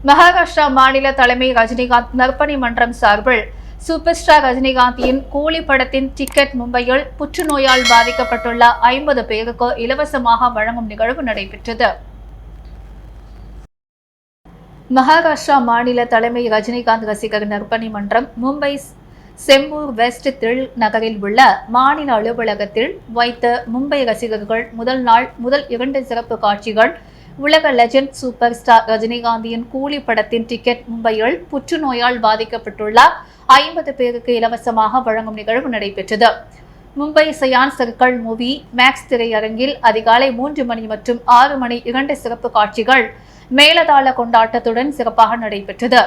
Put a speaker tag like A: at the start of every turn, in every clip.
A: மகாராஷ்டிரா மாநில தலைமை ரஜினிகாந்த் நற்பணி மன்றம் சார்பில் சூப்பர் ஸ்டார் ரஜினிகாந்தின் கூலி படத்தின் டிக்கெட் மும்பையில் புற்றுநோயால் பாதிக்கப்பட்டுள்ள 50 பேருக்கு இலவசமாக வழங்கும் நிகழ்வு நடைபெற்றது. மகாராஷ்டிரா மாநில தலைமை ரஜினிகாந்த் ரசிகர் நற்பணி மன்றம் மும்பை செம்பூர் வெஸ்ட் தில் நகரில் உள்ள மாநில அலுவலகத்தில் வைத்த மும்பை ரசிகர்கள் முதல் 2 சிறப்பு காட்சிகள் உலக லெஜண்ட் சூப்பர் ஸ்டார் ரஜினிகாந்தின் கூலி படத்தின் டிக்கெட் மும்பையில் புற்றுநோயால் பாதிக்கப்பட்டுள்ள 50 பேருக்கு இலவசமாக வழங்கும் நிகழ்வு நடைபெற்றது. Mumbai Sion circle Movie Max திரையரங்கில் அதிகாலை 3 மணி மற்றும் 6 மணி 2 சிறப்பு காட்சிகள் மேலதாள கொண்டாட்டத்துடன் சிறப்பாக நடைபெற்றது.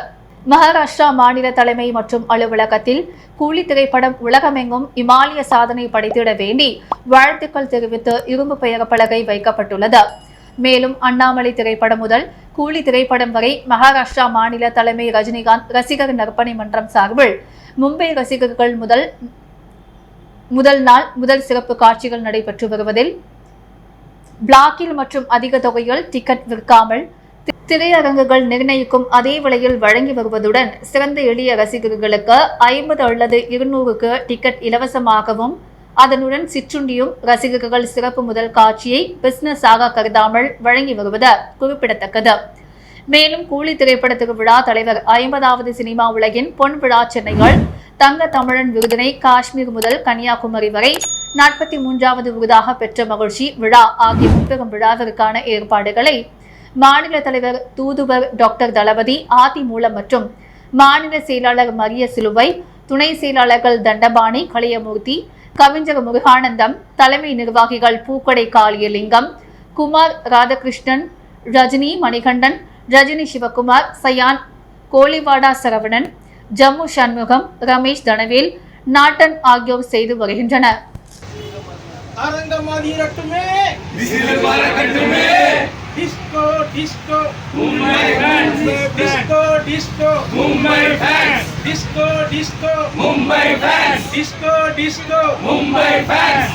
A: மகாராஷ்டிரா மாநில தலைமை மற்றும் அலுவலகத்தில் கூலி திரைப்படம் உலகமெங்கும் இமாலய சாதனை படைத்திட வேண்டி வாழ்த்துக்கள் தெரிவித்து இரும்பு பெயர் பலகை வைக்கப்பட்டுள்ளது. மேலும் அண்ணாமலை திரைப்படம் முதல் கூலி திரைப்படம் வரை மகாராஷ்டிரா மாநில தலைமை ரஜினிகாந்த் ரசிகர் நற்பணி மன்றம் சார்பில் மும்பை ரசிகர்கள் முதல் சிறப்பு காட்சிகள் நடைபெற்று வருவதில் பிளாக்கில் மற்றும் அதிக தொகையில் டிக்கெட் விற்காமல் திரையரங்குகள் நிர்ணயிக்கும் அதே விலையில் வழங்கி வருவதுடன் சிறந்த எளிய ரசிகர்களுக்கு 50 அல்லது 200க்கு டிக்கெட் இலவசமாகவும் அதனுடன் சிற்றுண்டியும் ரசிகர்கள் சிறப்பு முதல் காட்சியை பிசினஸ் ஆக கருதாமல் வழங்கி வருவது குறிப்பிடத்தக்கது. மேலும் கூலி திரைப்பட திருவிழா தலைவர் 50வது சினிமா உலகின் பொன் விழா சென்னையில் தங்க தமிழன் விருதினை காஷ்மீர் முதல் கன்னியாகுமரி வரை 43வது விருதாக பெற்ற மகிழ்ச்சி விழா ஆகிய முப்பெரும் விழாவிற்கான ஏற்பாடுகளை மாநில தலைவர் தூதுவர் டாக்டர் தளபதி ஆதிமூலம் மற்றும் மாநில செயலாளர் மரிய சிலுவை, துணை செயலாளர்கள் தண்டபாணி, கலியமூர்த்தி, கவிஞர் முருகானந்தம், தலைமை நிர்வாகிகள் பூக்கடை காளியலிங்கம், குமார் ராதாகிருஷ்ணன், ரஜினி மணிகண்டன், ரஜினி சிவகுமார், சயான் கோலிவாடா சரவணன், ஜம்மு சண்முகம், ரமேஷ் தனவேல், நாட்டன் ஆகியோர் செய்து வருகின்றனர்.
B: Disco, disco, Mumbai fans. Disco, disco, Mumbai fans. Disco, disco, Mumbai fans. Disco, disco, Mumbai fans.